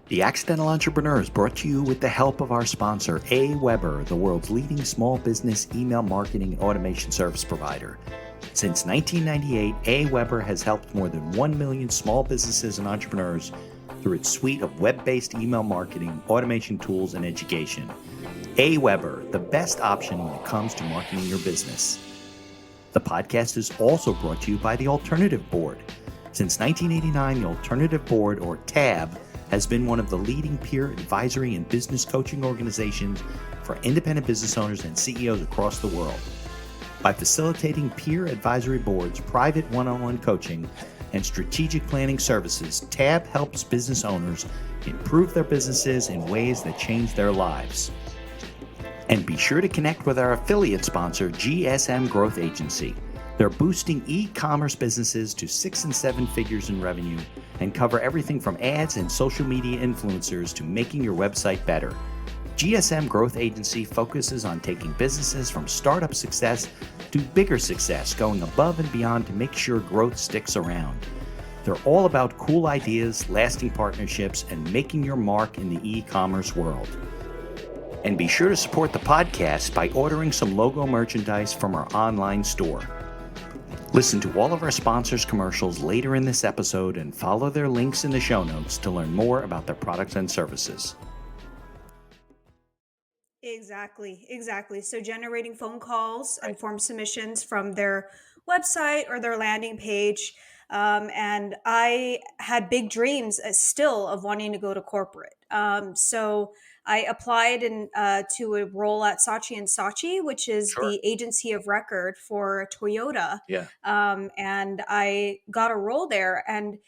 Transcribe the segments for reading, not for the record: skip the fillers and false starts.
The Accidental Entrepreneur is brought to you with the help of our sponsor, AWeber, the world's leading small business email marketing and automation service provider. Since 1998, AWeber has helped more than 1 million small businesses and entrepreneurs through its suite of web-based email marketing, automation tools, and education. AWeber, the best option when it comes to marketing your business. The podcast is also brought to you by the Alternative Board. Since 1989, the Alternative Board, or TAB, has been one of the leading peer advisory and business coaching organizations for independent business owners and CEOs across the world. By facilitating peer advisory boards, private one-on-one coaching, and strategic planning services, TAB helps business owners improve their businesses in ways that change their lives. And be sure to connect with our affiliate sponsor, GSM Growth Agency. They're boosting e-commerce businesses to 6 and 7 figures in revenue and cover everything from ads and social media influencers to making your website better. GSM Growth Agency focuses on taking businesses from startup success to bigger success, going above and beyond to make sure growth sticks around. They're all about cool ideas, lasting partnerships, and making your mark in the e-commerce world. And be sure to support the podcast by ordering some logo merchandise from our online store. Listen to all of our sponsors' commercials later in this episode and follow their links in the show notes to learn more about their products and services. Exactly. So generating phone calls and form submissions from their website or their landing page. And I had big dreams still of wanting to go to corporate. So I applied to a role at Saatchi & Saatchi, which is the agency of record for Toyota. Yeah. And I got a role there. And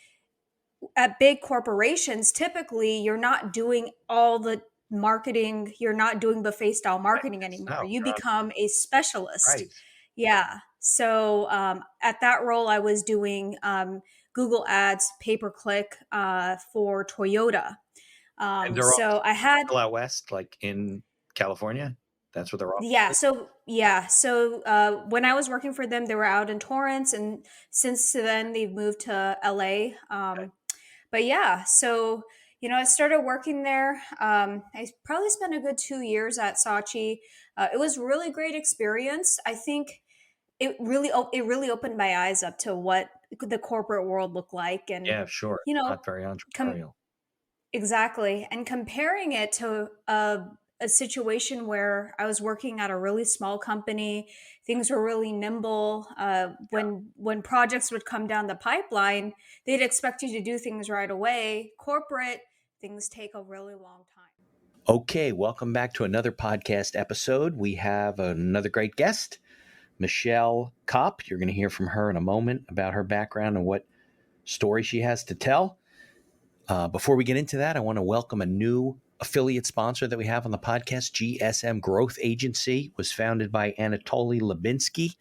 at big corporations, typically you're not doing all the marketing. You're not doing buffet style marketing anymore. You become a specialist. Right. Yeah. So at that role, I was doing Google Ads, pay-per-click for Toyota. And they're So I had all out west, like in California. That's what they're all. So when I was working for them, they were out in Torrance, and since then they've moved to LA. But yeah, so I started working there. I probably spent a good 2 years at Saatchi. It was really great experience. I think it really opened my eyes up to what the corporate world looked like, and Yeah, sure. Not very entrepreneurial. Exactly. And comparing it to a situation where I was working at a really small company, things were really nimble. When projects would come down the pipeline, they'd expect you to do things right away. Corporate, things take a really long time. Okay, welcome back to another podcast episode. We have another great guest, Michelle Kopp. You're going to hear from her in a moment about her background and what story she has to tell. Before we get into that, I want to welcome a new affiliate sponsor that we have on the podcast. GSM Growth Agency was founded by Anatoly Lubinsky.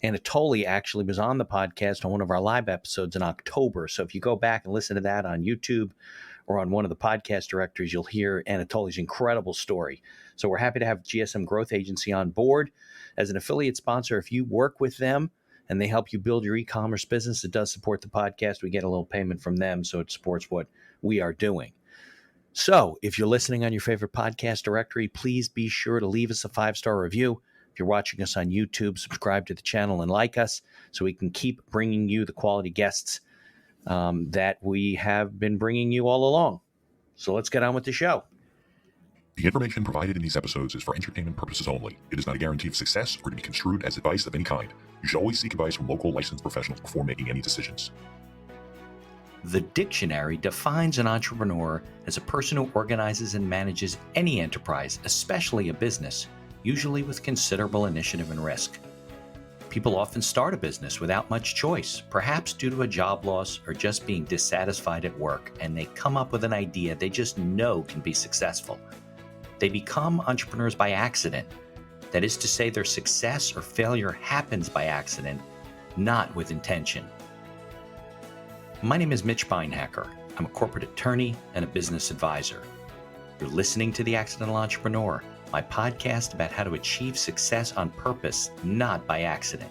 Anatoly actually was on the podcast on one of our live episodes in October. So if you go back and listen to that on YouTube or on one of the podcast directories, you'll hear Anatoly's incredible story. So we're happy to have GSM Growth Agency on board as an affiliate sponsor. If you work with them and they help you build your e-commerce business, it does support the podcast. We get a little payment from them, so it supports what we are doing. So if you're listening on your favorite podcast directory, please be sure to leave us a 5-star review. If you're watching us on YouTube, subscribe to the channel and like us so we can keep bringing you the quality guests that we have been bringing you all along. So let's get on with the show. The information provided in these episodes is for entertainment purposes only. It is not a guarantee of success or to be construed as advice of any kind. You should always seek advice from local licensed professionals before making any decisions. The dictionary defines an entrepreneur as a person who organizes and manages any enterprise, especially a business, usually with considerable initiative and risk. People often start a business without much choice, perhaps due to a job loss or just being dissatisfied at work, and they come up with an idea they just know can be successful. They become entrepreneurs by accident. That is to say, their success or failure happens by accident, not with intention. My name is Mitch Beinhacker. I'm a corporate attorney and a business advisor. You're listening to The Accidental Entrepreneur, my podcast about how to achieve success on purpose, not by accident.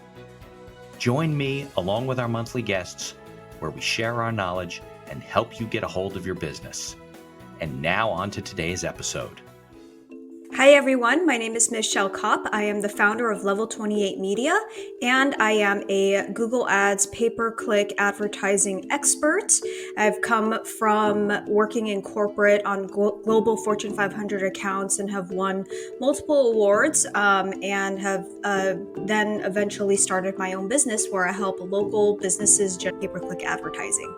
Join me along with our monthly guests where we share our knowledge and help you get a hold of your business. And now on to today's episode. Hi everyone, my name is Michelle Kopp. I am the founder of Level 28 Media, and I am a Google Ads pay-per-click advertising expert. I've come from working in corporate on global Fortune 500 accounts and have won multiple awards, and have then eventually started my own business where I help local businesses generate pay-per-click advertising.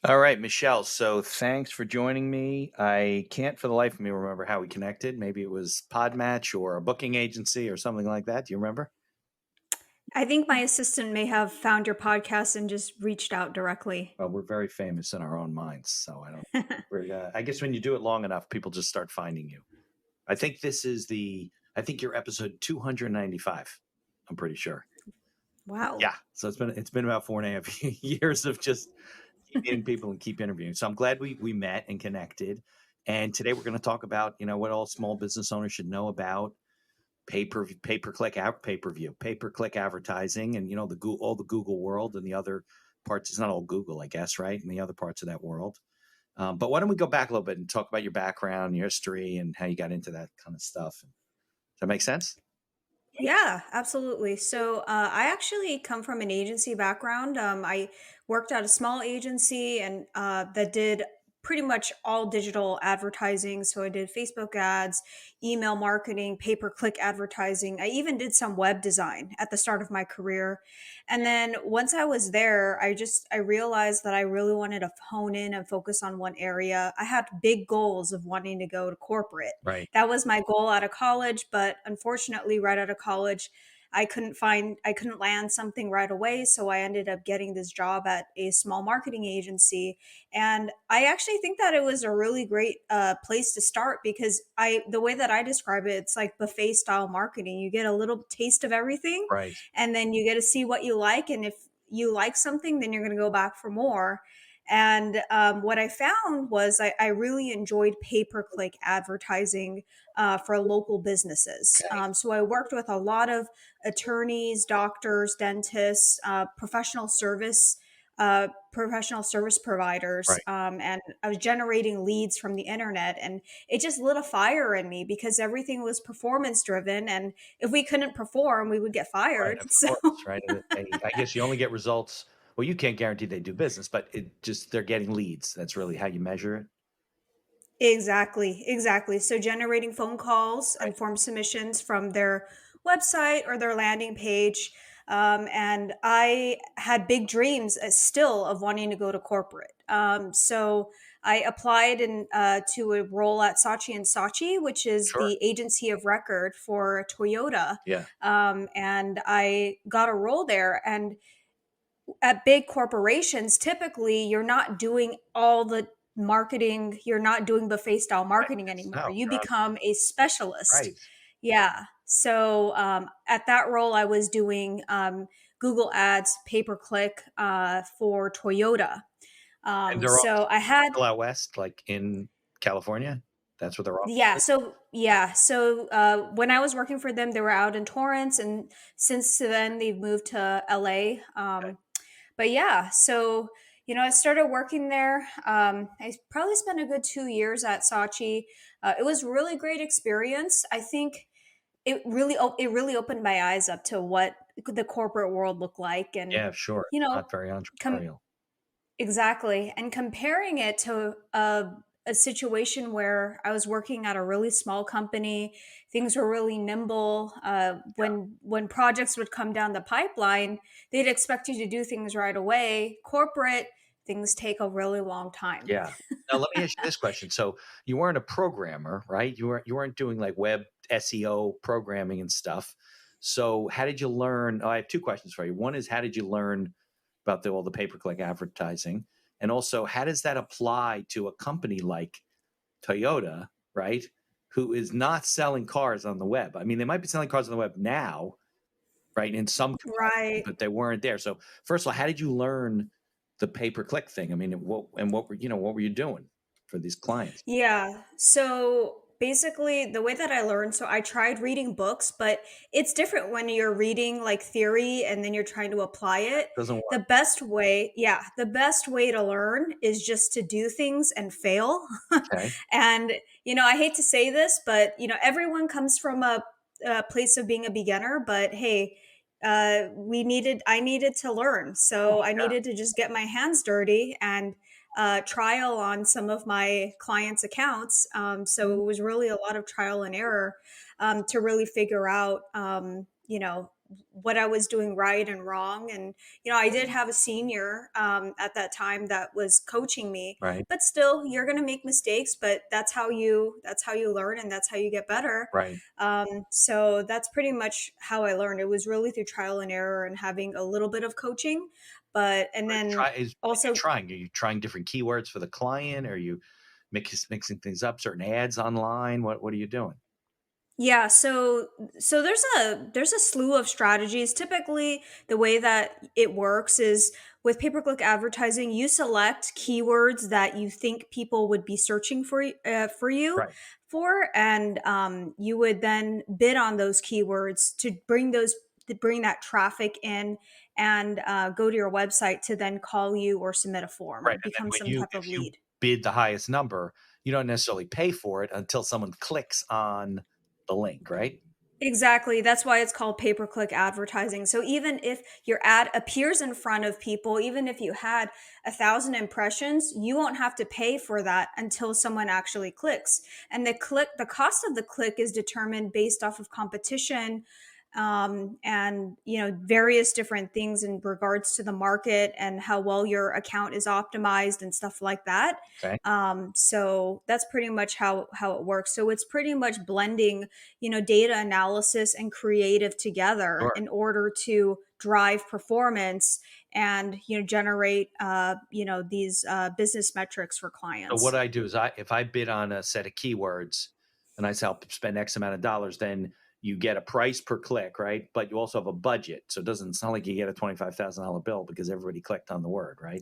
All right, Michelle. So thanks for joining me. I can't for the life of me remember how we connected. Maybe it was Podmatch or a booking agency or something like that. Do you remember? I think my assistant may have found your podcast and just reached out directly. Well, we're very famous in our own minds, so I don't. I guess when you do it long enough, people just start finding you. I think this is I think you're episode 295. I'm pretty sure. Wow. Yeah. So it's been about 4.5 years of just keep meeting people and keep interviewing. So I'm glad we met and connected. And today we're going to talk about, what all small business owners should know about pay-per-click advertising, and all the Google world and the other parts. It's not all Google, I guess, right? And the other parts of that world. But why don't we go back a little bit and talk about your background, your history, and how you got into that kind of stuff? Does that make sense? Yeah, absolutely. So I actually come from an agency background. I worked at a small agency and that did pretty much all digital advertising. So I did Facebook ads, email marketing, pay-per-click advertising. I even did some web design at the start of my career. And then once I was there, I realized that I really wanted to hone in and focus on one area. I had big goals of wanting to go to corporate. Right. That was my goal out of college, but unfortunately right out of college I couldn't land something right away, so I ended up getting this job at a small marketing agency. And I actually think that it was a really great place to start, because the way that I describe it, it's like buffet style marketing. You get a little taste of everything, Right. and then you get to see what you like, and if you like something, then you're going to go back for more. And what I found was I really enjoyed pay per click advertising for local businesses. Okay. So I worked with a lot of attorneys, doctors, dentists, professional service providers, Right. and I was generating leads from the internet, and it just lit a fire in me because everything was performance driven, and if we couldn't perform, we would get Right. fired. Of So course. Right. I guess you only get results. Well, you can't guarantee they do business, but they're getting leads. That's really how you measure it. exactly, exactly. So generating phone calls Right. and form submissions from their website or their landing page. And I had big dreams still of wanting to go to corporate. So I applied to a role at Saatchi and Saatchi, which is Sure. the agency of record for Toyota. Yeah. And I got a role there. And at big corporations, typically you're not doing all the marketing, you're not doing buffet style Right. marketing Yes. anymore. No. You become a specialist. Right. Yeah. So at that role, I was doing Google Ads pay per click for Toyota. And they're all So I had still out west, like in California. That's what their office Yeah, is. so when I was working for them, they were out in Torrance, and since then they've moved to LA. Okay. But yeah, so I started working there. I probably spent a good 2 years at Saatchi. It was really great experience. I think it really opened my eyes up to what the corporate world looked like, and Yeah. Sure. you know, Not very com- entrepreneurial. exactly. And comparing it to a situation where I was working at a really small company, things were really nimble. When projects would come down the pipeline, they'd expect you to do things right away. Corporate, things take a really long time. Yeah. Now let me ask you this question. So you weren't a programmer, right? You weren't doing like web SEO programming and stuff. So how did you learn? Oh, I have two questions for you. One is how did you learn about all the pay-per-click advertising? And also, how does that apply to a company like Toyota, right? Who is not selling cars on the web? I mean, they might be selling cars on the web now, right? In some capacity, Right. but they weren't there. So first of all, how did you learn the pay-per-click thing? I mean, what were you doing for these clients? Yeah. So basically the way that I learned, so I tried reading books, but it's different when you're reading like theory and then you're trying to apply it. Doesn't work. The best way, yeah, the best way to learn is just to do things and fail. Okay. And, I hate to say this, but, everyone comes from a place of being a beginner, but hey, I needed to learn. Oh, So I yeah. needed to just get my hands dirty and trial on some of my clients' accounts. So it was really a lot of trial and error to really figure out, what I was doing right and wrong. And, I did have a senior at that time that was coaching me, Right. but still you're going to make mistakes, but that's how you learn and that's how you get better. Right. So that's pretty much how I learned. It was really through trial and error and having a little bit of coaching, but and then What are you also trying? Are you trying different keywords for the client? Are you mixing things up, certain ads online? What are you doing? yeah, so there's a slew of strategies. Typically, the way that it works is with pay-per-click advertising, you select keywords that you think people would be searching for you Right. for, and you would then bid on those keywords to bring that traffic in and go to your website to then call you or submit a form or Right. And then become when some you type if of you lead. bid the highest number, you don't necessarily pay for it until someone clicks on the link, right? Exactly. That's why it's called pay per click advertising. So even if your ad appears in front of people, even if you had 1,000 impressions, you won't have to pay for that until someone actually clicks. And the cost of the click is determined based off of competition, and various different things in regards to the market and how well your account is optimized and stuff like that. Okay. So that's pretty much how it works. So it's pretty much blending data analysis and creative together Sure. in order to drive performance and generate these business metrics for So what clients. I do is if I bid on a set of keywords and I say I'll spend X amount of dollars, then you get a price per click, right? But you also have a budget. So it doesn't sound like you get a $25,000 bill because everybody clicked on the word, right?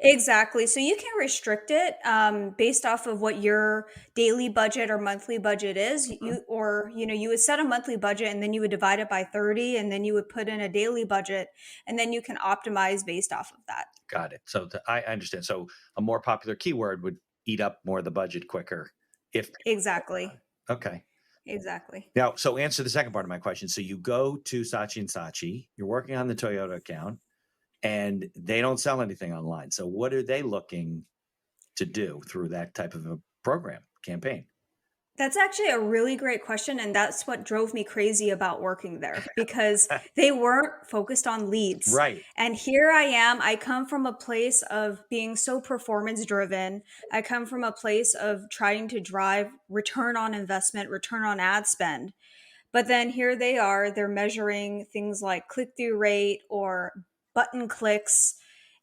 Exactly. So you can restrict it based off of what your daily budget or monthly budget is. Mhm. You would set a monthly budget and then you would divide it by 30 and then you would put in a daily budget and then you can optimize based off of that. Got it. So I understand. So a more popular keyword would eat up more of the budget quicker if people clicked on Exactly. it. Okay. Exactly. Now, so answer the second part of my question. So you go to Saatchi and Saatchi, you're working on the Toyota account, and they don't sell anything online. So what are they looking to do through that type of a program campaign? That's actually a really great question, and that's what drove me crazy about working there because they weren't focused on leads. Right. And here I am. I come from a place of being so performance driven. I come from a place of trying to drive return on investment, return on ad spend. But then here they are, they're measuring things like click through rate or button clicks.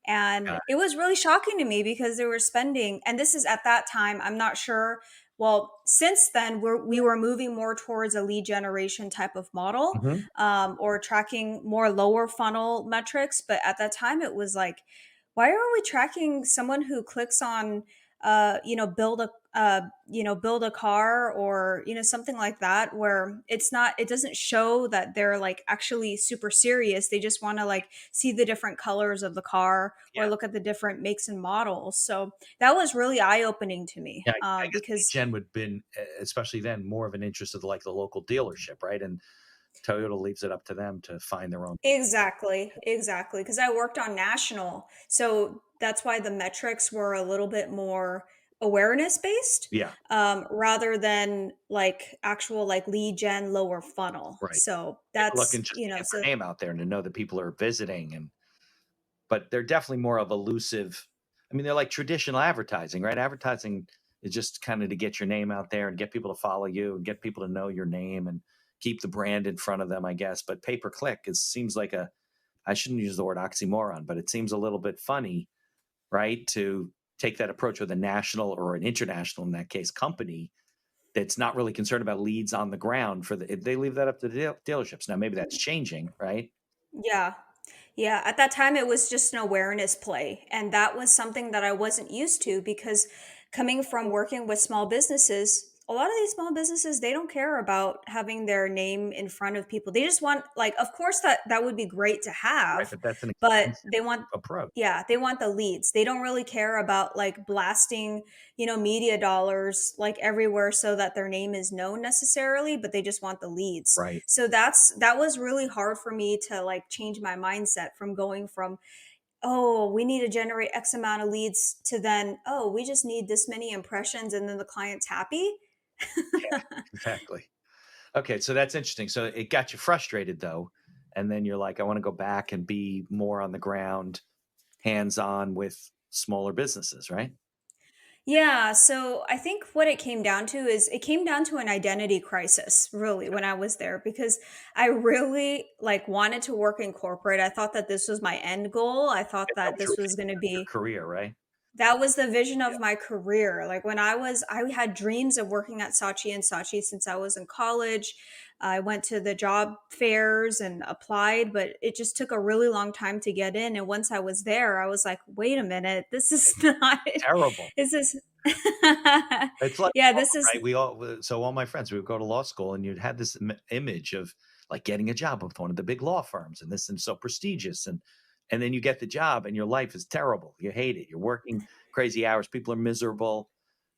And Got it was really shocking to me because they were spending, and this is at that time, I'm not sure. Well, since then, we were moving more towards a lead generation type of model, it. Mhm. or tracking more lower funnel metrics. But at that time, it was like, why are we tracking someone who clicks on build a car or something like that where it doesn't show that they're like actually super serious. They just want to like see the different colors of the car Yeah. or look at the different makes and models. So that was really eye-opening to me, Yeah. I guess lead because gen would have been, especially then, more of an interest of like the local dealership, right? And Toyota leaves it up to them to find their own. exactly, because I worked on national, so that's why the metrics were a little bit more awareness based, Yeah. rather than like actual like lead gen lower funnel. Right. So They were looking that's just to get so their name out there and to know that people are visiting and but they're definitely more of elusive. I mean, they're like traditional advertising, right? Advertising is just kind of to get your name out there and get people to follow you and get people to know your name and keep the brand in front of them, I guess. But pay per click seems like I shouldn't use the word oxymoron, but it seems a little bit funny, right? To take that approach with a national or an international, in that case, company that's not really concerned about leads on the ground they leave that up to the dealerships. Now, maybe that's changing, right? yeah. Yeah, at that time it was just an awareness play. And that was something that I wasn't used to because coming from working with small businesses, a lot of these small businesses, they don't care about having their name in front of people. They just want, like, of course that would be great to Right, have, but that's an but expensive they want, approach. yeah, they want the leads. They don't really care about like blasting, media dollars like everywhere so that their name is known necessarily, but they just want the leads. Right. So that was really hard for me to like change my mindset from going from, oh, we need to generate X amount of leads to then, oh, we just need this many impressions and then the client's happy. Exactly. Okay, so that's interesting. So it got you frustrated though, and then you're like, I want to go back and be more on the ground, hands-on with smaller businesses, right? Yeah, so I think what it came down to is it came down to an identity crisis really when I was there, because I really like wanted to work in corporate. I thought that this was my end goal. I thought That that was your this was vision going to of your be, career, right? that was the vision Yeah. of my career. Like when I had dreams of working at Saatchi and Saatchi since I was in college. I went to the job fairs and applied, but it just took a really long time to get in. And once I was there, I was like, wait a minute, this is not, Terrible. is this, It's like yeah, law, this is right? So all my friends, we would go to law school, and you'd have this image of like getting a job with one of the big law firms, and this and so prestigious, and then you get the job, and your life is terrible. You hate it. You're working crazy hours. People are miserable,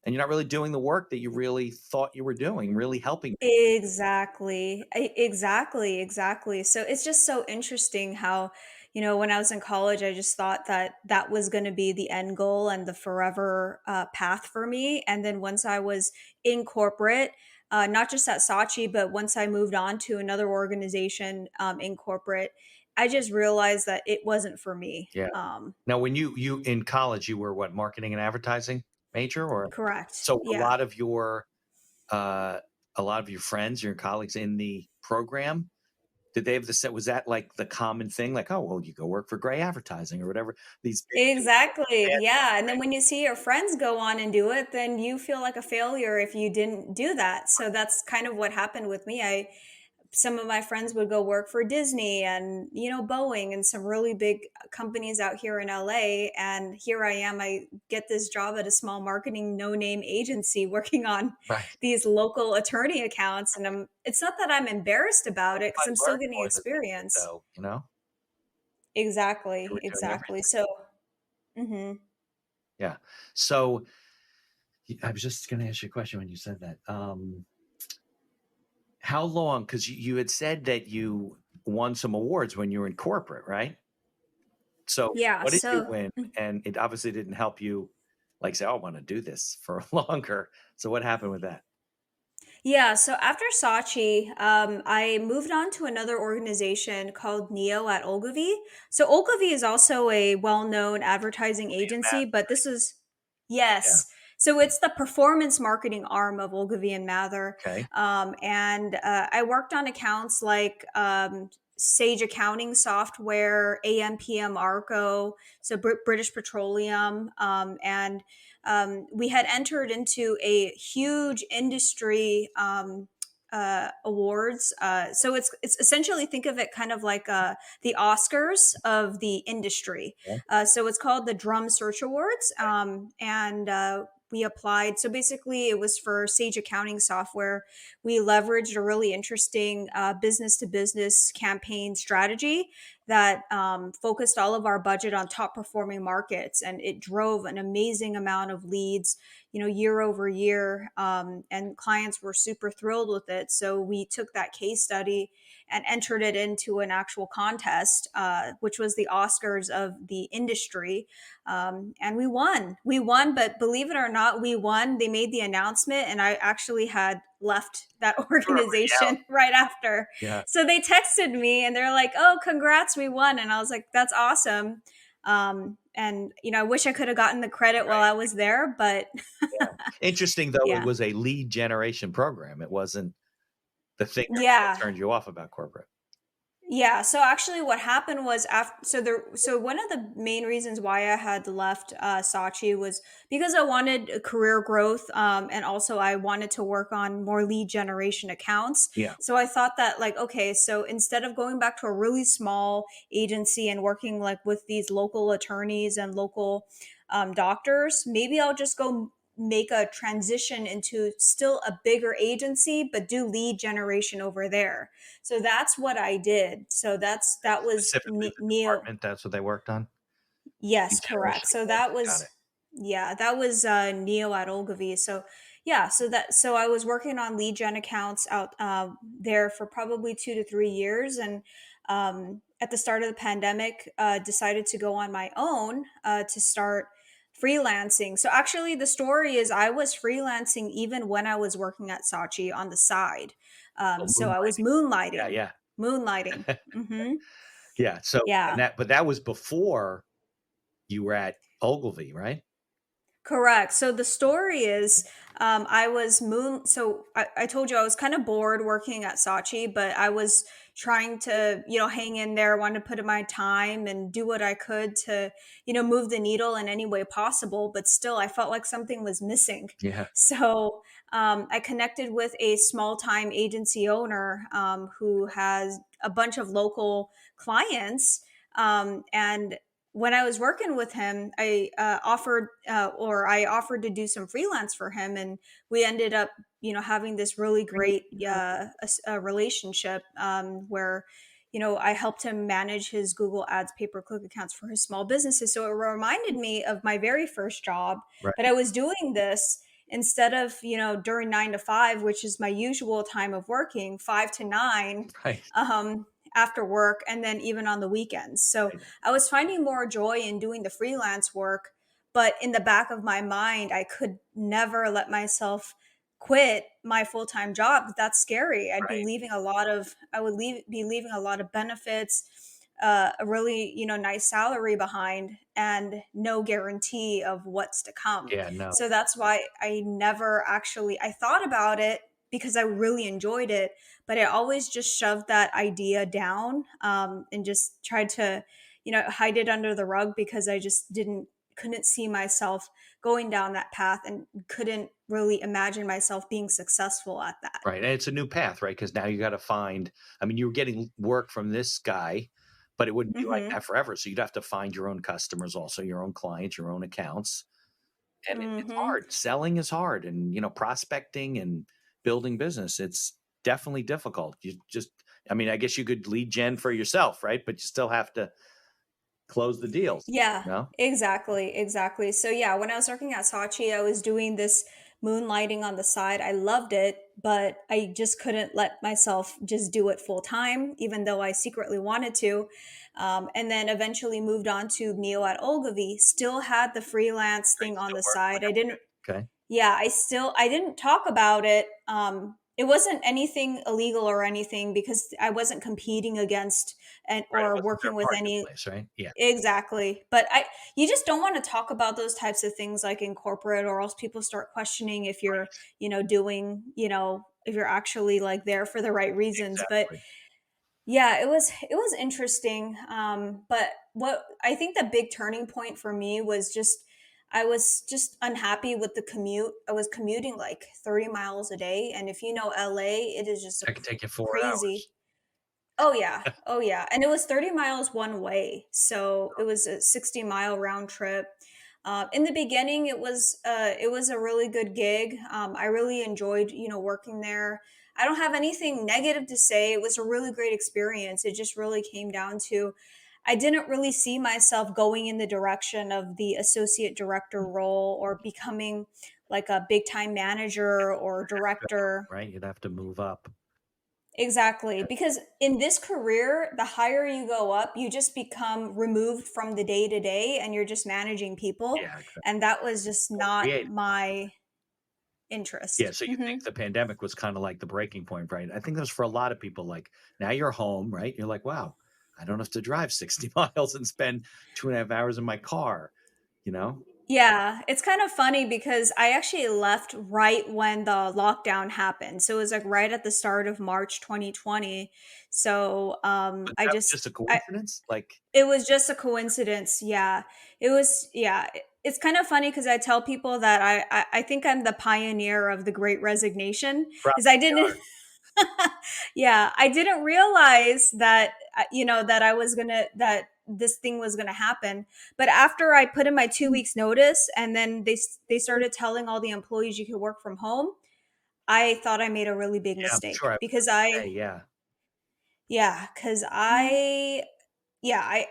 and you're not really doing the work that you really thought you were doing, really helping. exactly. Exactly, exactly. So it's just so interesting how, when I was in college, I just thought that that was going to be the end goal and the forever path for me. And then once I was in corporate, not just at Saatchi, but once I moved on to another organization in corporate, I just realized that it wasn't for me. Yeah. Now, when you in college, you were what, marketing and advertising major, or Correct. so Yeah. uh, a lot of your friends, your colleagues in the program, did they have the set? Was that like the common thing? Like, oh, well, you go work for Gray Advertising or whatever. These big Exactly. ads, Yeah. And then when you see your friends go on and do it, then you feel like a failure if you didn't do that. So that's kind of what happened with me. Some of my friends would go work for Disney and, Boeing and some really big companies out here in LA. And here I am, I get this job at a small marketing no name agency working on right? these local attorney accounts. And it's not that I'm embarrassed about it because I I'm still learned getting more than they did, experience. though. You know, they Exactly. were doing Exactly. everything. So, mhm. Yeah. So I was just going to ask you a question when you said that. How long? Because you had said that you won some awards when you were in corporate, right? So Yeah. what did you So, win? And it obviously didn't help you, like say, oh, I want to do this for longer. So what happened with that? yeah, so after Saatchi, I moved on to another organization called Neo at Ogilvy. So Ogilvy is also a well-known advertising agency, but this is, Yeah. yes. So it's the performance marketing arm of Ogilvy and Mather, Okay. and I worked on accounts like Sage accounting software, AMPM Arco, so British Petroleum, and we had entered into a huge industry awards. So it's essentially, think of it kind of like the Oscars of the industry. Yeah. So it's called the Drum Search Awards, and we applied. So basically, it was for Sage accounting software. We leveraged a really interesting business to business campaign strategy that focused all of our budget on top performing markets, and it drove an amazing amount of leads, year over year, and clients were super thrilled with it. So we took that case study and entered it into an actual contest, which was the Oscars of the industry, and we won, but believe it or not, we won. They made the announcement and I actually had left that You were already out. organization right after. Yeah. So they texted me and they're like, "Oh, congrats, we won!" And I was like, "That's awesome." And I wish I could have gotten the credit while Right. I was there, but Yeah. Interesting though, it yeah, was a lead generation program. It wasn't the thing that really yeah. turned you off about corporate. Yeah, so actually what happened was after, so one of the main reasons why I had left Saatchi was because I wanted a career growth, and also I wanted to work on more lead generation accounts. Yeah. So I thought that, like, okay, so instead of going back to a really small agency and working like with these local attorneys and local doctors, maybe I'll just go make a transition into still a bigger agency, but do lead generation over there. So that's what I did. So that was Specifically the Neo. department, that's what they worked on? Yes, Lead generation? correct. So Okay, that got was, it. yeah, that was Neo at Ogilvy. So yeah, so I was working on lead gen accounts out there for probably 2 to 3 years, and at the start of the pandemic, decided to go on my own to start freelancing. So actually, the story is I was freelancing even when I was working at Saatchi on the side. Oh, So I was moonlighting. Yeah, moonlighting, yeah. moonlighting. Hmm. Yeah, so and Yeah. that was before you were at Ogilvy, right? Correct. So the story is, I was moon. So I told you I was kind of bored working at Saatchi, but I was trying to, hang in there, wanted to put in my time and do what I could to, move the needle in any way possible. But still, I felt like something was missing. Yeah. So I connected with a small time agency owner who has a bunch of local clients. And when I was working with him, I offered to do some freelance for him, and we ended up, having this really great a relationship where, I helped him manage his Google Ads pay per click accounts for his small businesses. So it reminded me of my very first job, Right, but I was doing this instead of, during 9 to 5, which is my usual time of working, 5 to 9. right, Um, After work and then even on the weekends. So right, I was finding more joy in doing the freelance work, but in the back of my mind, I could never let myself quit my full-time job. That's scary. right. Be leaving a lot of benefits, a really, nice salary behind and no guarantee of what's to come. Yeah, no, So that's why I thought about it because I really enjoyed it, but I always just shoved that idea down and just tried to, hide it under the rug because I just couldn't see myself going down that path and couldn't really imagine myself being successful at that. right, and it's a new path, right? Because now you gotta find I mean, you were getting work from this guy, but it wouldn't be like Mm-hmm. that forever, so you'd have to find your own customers also, your own clients, your own accounts, and it's Mm-hmm. hard. Selling is hard, and, prospecting and building business, it's definitely difficult. You just I mean, I guess you could lead gen for yourself, right? But you still have to close the deals, Yeah, you know? exactly, exactly. So yeah, when I was working at Saatchi, I was doing this moonlighting on the side. I loved it, but I just couldn't let myself just do it full time, even though I secretly wanted to. And then eventually moved on to Neo at Ogilvy. Still had the freelance Right, thing on still the working side. with I him. didn't Okay. Yeah, I didn't talk about it. It wasn't anything illegal or anything because I wasn't competing against and Right, it or wasn't their working with any. marketplace, right? Yeah, Exactly. But you just don't want to talk about those types of things like in corporate, or else people start questioning if you're, right, if you're actually like there for the right reasons. But exactly. yeah, it was interesting. But what I think the big turning point for me was just I was just unhappy with the commute. I was commuting like 30 miles a day, and if you know LA, it is just a That could take you 4 crazy. hours. Oh yeah. Oh yeah. And it was 30 miles one way. So it was a 60-mile round trip. In the beginning, it was a really good gig. I really enjoyed, working there. I don't have anything negative to say. It was a really great experience. It just really came down to I didn't really see myself going in the direction of the associate director role or becoming like a big time manager or director. Right? You'd have to move up. Exactly. Because in this career, the higher you go up, you just become removed from the day to day and you're just managing people. Yeah, exactly. And that was just More not creative. my Yeah, interest. so you Hmm. think the pandemic was kinda like the breaking point, right? I think that was for a lot of people, like, now you're home, right? You're like, "Wow, I don't have to drive 60 miles and spend 2.5 hours in my car," you know? Yeah, it's kind of funny because I actually left right when the lockdown happened. So it was like right at the start of March 2020. So But that was just a I coincidence? Like it was just a coincidence. Yeah. It was, yeah. It's kind of funny because I tell people that I think I'm the pioneer of the great resignation because I probably didn't, are. yeah, I didn't realize that, that I was going to, that this thing was going to happen. But after I put in my 2 weeks notice, and then they started telling all the employees you could work from home, I thought I made a really big Yeah, I'm mistake sure I was because gonna say, yeah. yeah, because yeah,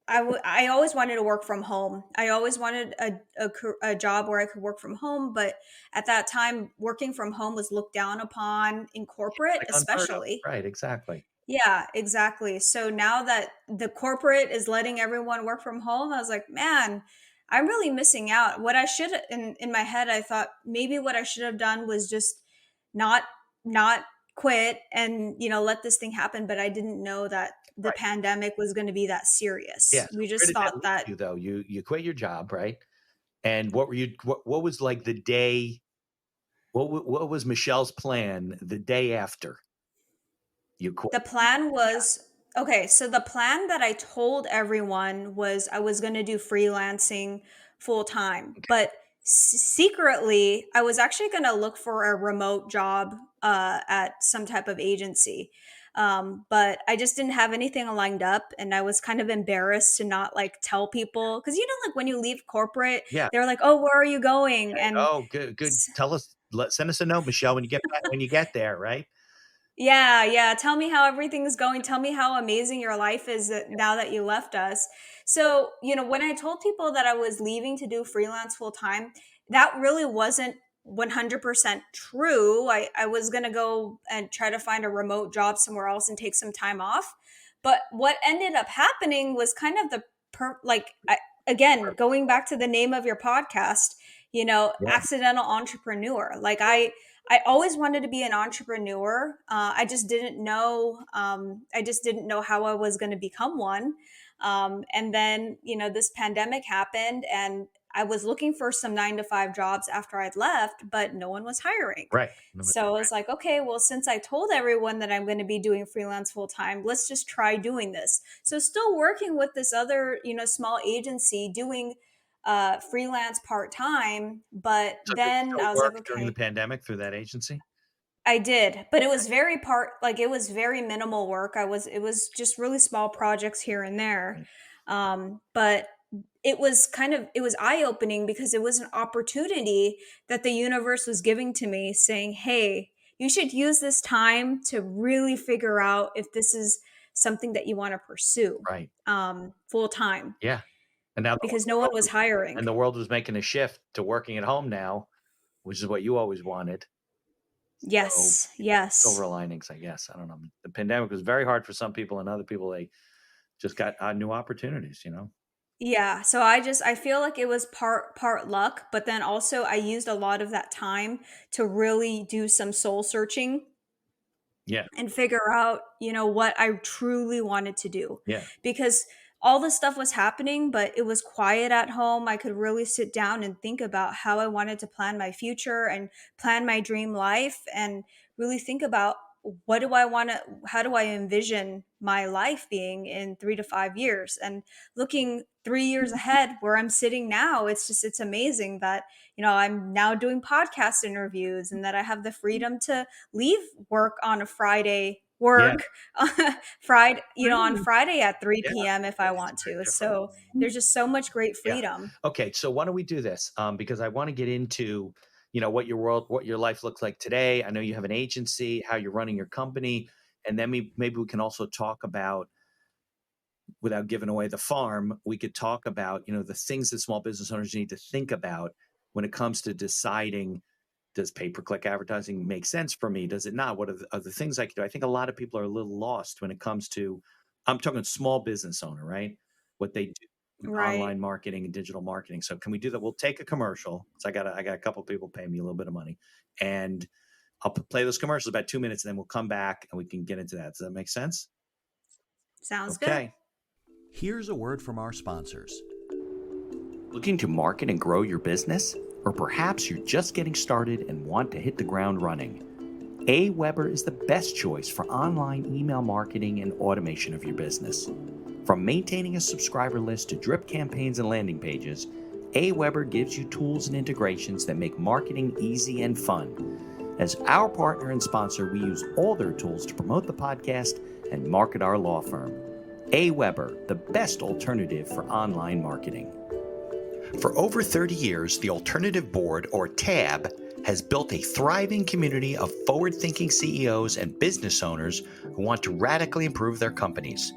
I always wanted to work from home. I always wanted a job where I could work from home. But at that time, working from home was looked down upon in corporate, Like unheard of. especially. Right, exactly. Yeah, exactly. So now that the corporate is letting everyone work from home, I was like, man, I'm really missing out. What I should in my head, I thought maybe what I should have done was just not not quit and let this thing happen. But I didn't know that the Right. pandemic was going to be that Yeah, serious. so We where just did that thought leave that you though? You quit your job, right? And what was like the day what was Michelle's plan the day after you quit? the plan was okay. So the plan that I told everyone was I was going to do freelancing full time, but secretly, I was actually going to look for a remote job at some type of agency. But I just didn't have anything lined up, and I was kind of embarrassed to not like tell people because like when you leave corporate, Yeah. they're like, "Oh, where are you going?" And Oh, good. Tell us send us a note, Michelle, when you get there, right? yeah, yeah. Tell me how everything's going. Tell me how amazing your life is now that you left us. So, when I told people that I was leaving to do freelance full time, that really wasn't 100% true. I was going to go and try to find a remote job somewhere else and take some time off. But what ended up happening was kind of again, going back to the name of your podcast, Yeah, accidental entrepreneur. I always wanted to be an entrepreneur. I just didn't know. I just didn't know how I was going to become one. And then, this pandemic happened, and I was looking for some 9 to 5 jobs after I'd left, but no one was hiring. right. So I was like, okay, well, since I told everyone that I'm going to be doing freelance full time, let's just try doing this. So still working with this other, small agency doing freelance part time, but So did you then still I was like, work during the okay, pandemic through that agency? I did, but it was it was very minimal work. It was just really small projects here and there. Right. But it was eye opening because it was an opportunity that the universe was giving to me saying, hey, you should use this time to really figure out if this is something that you want to pursue Right. full time Yeah. And now because no one was hiring. the world was making a shift to working at home now, which is what you always wanted. So, Yes, yes. silver linings, I guess. I don't know. The pandemic was very hard for some people, and other people they just got new opportunities. Yeah, so I feel like it was part luck, but then also I used a lot of that time to really do some soul searching Yeah. and figure out, what I truly wanted to do. Yeah. Because all this stuff was happening, but it was quiet at home. I could really sit down and think about how I wanted to plan my future and plan my dream life and really think about what do I want to, how do I envision my life being in 3 to 5 years? And looking 3 years ahead where I'm sitting now, it's amazing that, I'm now doing podcast interviews and that I have the freedom to leave work on a Friday, Yeah. on Friday at 3 Yeah. p.m. if I It's want very to. different. So there's just so much great Yeah. freedom. Okay, so why don't we do this? Because I want to get into, what your life looks like today. I know you have an agency, how you're running your company, and then maybe we can also talk about, without giving away the farm, we could talk about, the things that small business owners need to think about when it comes to deciding, does pay-per-click advertising make sense for me? Does it not? What are the things I can do? I think a lot of people are a little lost when it comes to, I'm talking small business owner, right? What they do with Right. online marketing and digital marketing. So can we do that? We'll take a commercial. So I got a couple of people paying me a little bit of money, and I'll play those commercials about 2 minutes, and then we'll come back and we can get into that. Does that make sense? Sounds good. Okay. Here's a word from our sponsors. Looking to market and grow your business? Or perhaps you're just getting started and want to hit the ground running? AWeber is the best choice for online email marketing and automation of your business. From maintaining a subscriber list to drip campaigns and landing pages, AWeber gives you tools and integrations that make marketing easy and fun. As our partner and sponsor, we use all their tools to promote the podcast and market our law firm. AWeber, the best alternative for online marketing. For over 30 years, the Alternative Board, or TAB, has built a thriving community of forward-thinking CEOs and business owners who want to radically improve their companies.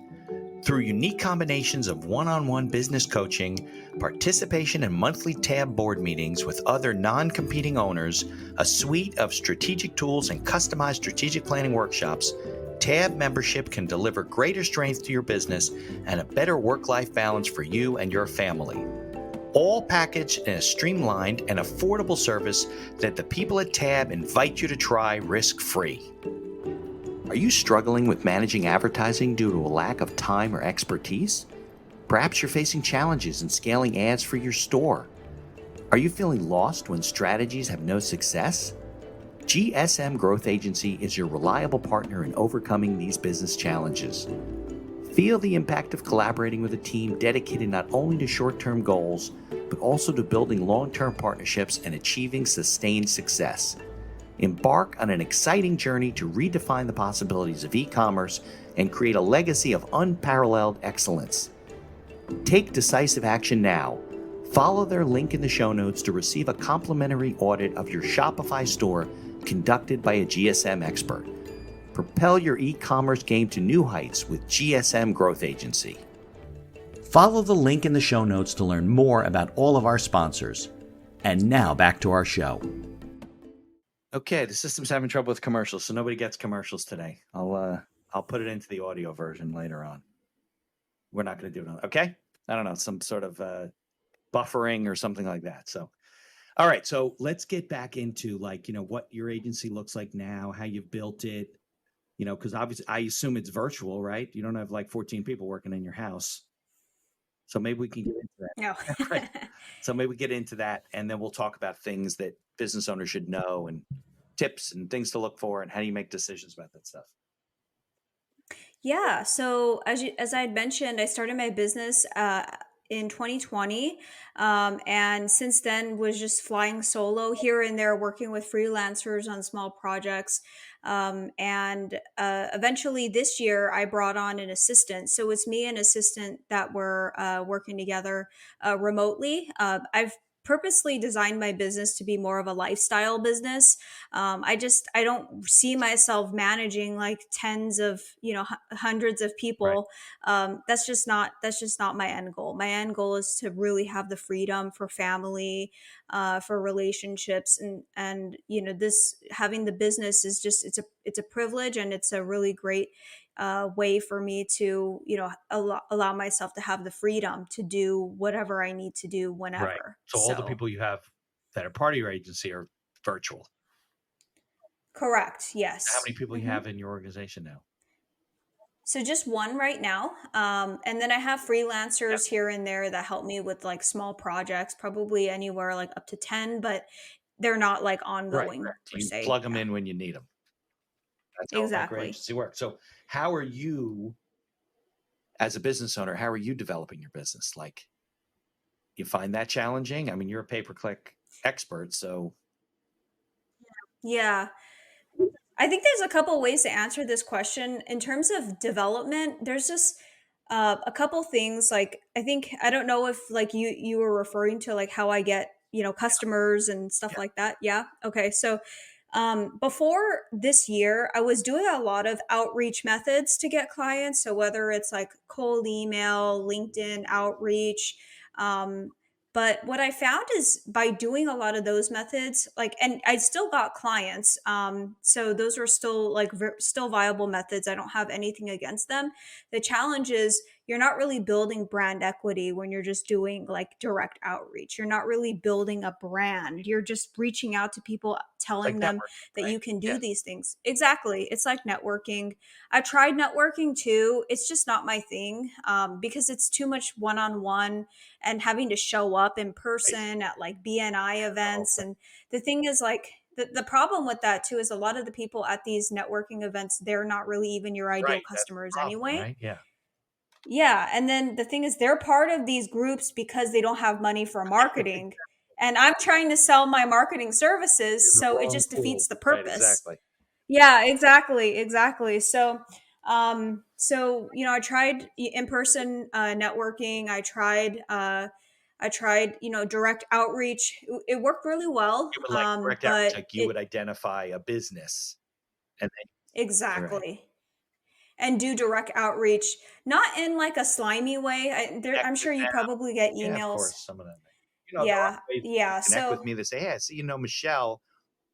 Through unique combinations of one-on-one business coaching, participation in monthly TAB board meetings with other non-competing owners, a suite of strategic tools, and customized strategic planning workshops, TAB membership can deliver greater strength to your business and a better work-life balance for you and your family. All packaged in a streamlined and affordable service that the people at TAB invite you to try risk-free. Are you struggling with managing advertising due to a lack of time or expertise? Perhaps you're facing challenges in scaling ads for your store. Are you feeling lost when strategies have no success? GSM Growth Agency is your reliable partner in overcoming these business challenges. Feel the impact of collaborating with a team dedicated not only to short-term goals, but also to building long-term partnerships and achieving sustained success. Embark on an exciting journey to redefine the possibilities of e-commerce and create a legacy of unparalleled excellence. Take decisive action now. Follow their link in the show notes to receive a complimentary audit of your Shopify store conducted by a GSM expert. Propel your e-commerce game to new heights with GSM Growth Agency. Follow the link in the show notes to learn more about all of our sponsors. And now back to our show. Okay, the system's having trouble with commercials, so nobody gets commercials today. I'll put it into the audio version later on. We're not going to do it. Okay? I don't know, some sort of buffering or something like that. So, all right. So let's get back into what your agency looks like now, how you've built it. Because obviously, I assume it's virtual, right? You don't have 14 people working in your house. So maybe we can get into that. No. Right. So maybe we get into that, and then we'll talk about things that business owners should know and tips and things to look for and how do you make decisions about that stuff. Yeah. So as I had mentioned, I started my business in 2020, and since then was just flying solo here and there, working with freelancers on small projects. And eventually this year, I brought on an assistant. So it's me and assistant that were working together remotely. I've purposely designed my business to be more of a lifestyle business. I don't see myself managing like tens of, hundreds of people. That's just not my end goal. My end goal is to really have the freedom for family, for relationships, and this having the business is just it's a privilege, and it's a really great way for me to allow myself to have the freedom to do whatever I need to do whenever. Right. So all the people you have that are part of your agency are virtual. Correct. Yes. How many people you have in your organization now? So just one right now. And then I have freelancers here and there that help me with like small projects, probably anywhere like up to 10, but they're not like ongoing per You se. plug them in when you need them. That's how Exactly. a micro agency works. So how are you, as a business owner, how are you developing your business? Like, you find that challenging? I mean, you're a pay-per-click expert, so. Yeah. I think there's a couple ways to answer this question. In terms of development, there's just a couple things. Like I don't know if like you were referring to like how I get customers and stuff like that. Yeah. Okay. So before this year, I was doing a lot of outreach methods to get clients. So whether it's like cold email, LinkedIn outreach. But what I found is by doing a lot of those methods, and I still got clients. So those are still still viable methods. I don't have anything against them. The challenge is you're not really building brand equity when you're just doing like direct outreach. You're not really building a brand. You're just reaching out to people, telling them that you can do these things. Exactly. It's like networking. I tried networking too. It's just not my thing, because it's too much one-on-one and having to show up in person at like BNI events. And the thing is the problem with that too is a lot of the people at these networking events, they're not really even your ideal customers anyway. Right? Yeah. Yeah. And then the thing is they're part of these groups because they don't have money for marketing. And I'm trying to sell my marketing services. So it just defeats the purpose. Right, exactly. Yeah, exactly. So So I tried in-person networking. I tried direct outreach. It worked really well. You would like direct outreach, But like you it would identify a business and then, right. exactly, and do direct outreach, not in like a slimy way. I'm Connect with sure you them. probably get Yeah, of emails. course, some of them. There are Yeah, ways people yeah. connect with So me that say, "Hey, I see Michelle,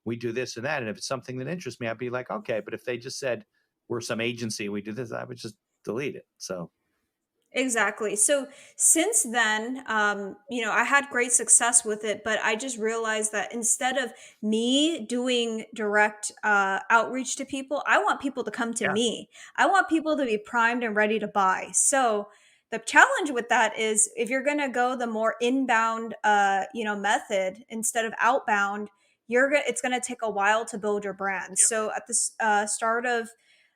we do this and that." And if it's something that interests me, I'd be like, "Okay." But if they just said, "We're some agency, we do this," I would just delete it. So, exactly. So since then, I had great success with it, but I just realized that instead of me doing direct outreach to people, I want people to come to yeah, me. I want people to be primed and ready to buy. So the challenge with that is if you're going to go the more inbound, method instead of outbound, it's going to take a while to build your brand. yeah, So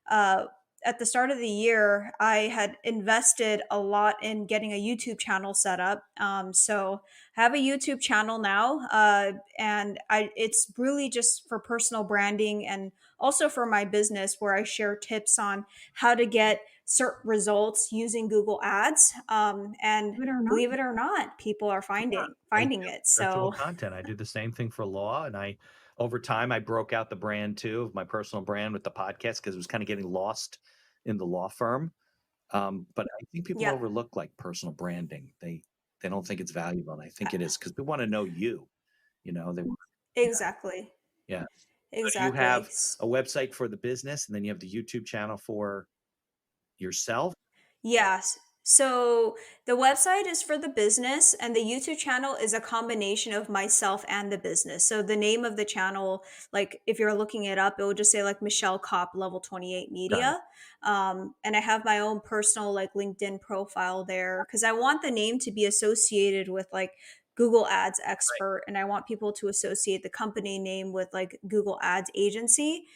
uh, at the start of the year, I had invested a lot in getting a YouTube channel set up. So I have a YouTube channel now, and it's really just for personal branding and also for my business, where I share tips on how to get certain results using Google Ads. And believe it or not, people are they finding do it. searchable So content. I do the same thing for law, and over time, I broke out the brand too of my personal brand with the podcast because it was kind of getting lost in the law firm. But I think people yeah, overlook like personal branding. They don't think it's valuable, and I think it is because they want to know you. They want, yeah, exactly, yeah. So do you exactly. have a website for the business, and then you have the YouTube channel for yourself? Yes. So the website is for the business, and the YouTube channel is a combination of myself and the business. So the name of the channel, like if you're looking it up, it will just say like Michelle Kopp Level 28 Got it. Media. And I have my own personal like LinkedIn profile there because I want the name to be associated with like Google Ads Right. expert, and I want people to associate the company name with like Google Ads agency.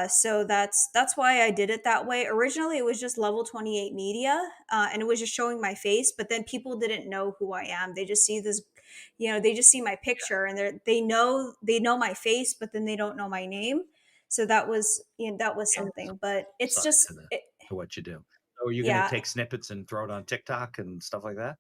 So that's why I did it that way. Originally, it was just Level 28 Media, and it was just showing my face. But then people didn't know who I am. They just see this, they just see my picture, and they know my face, but then they don't know my name. So that was Yeah, it's a something. But it's side just to what you do. So are you going to yeah. take snippets and throw it on TikTok and stuff like that?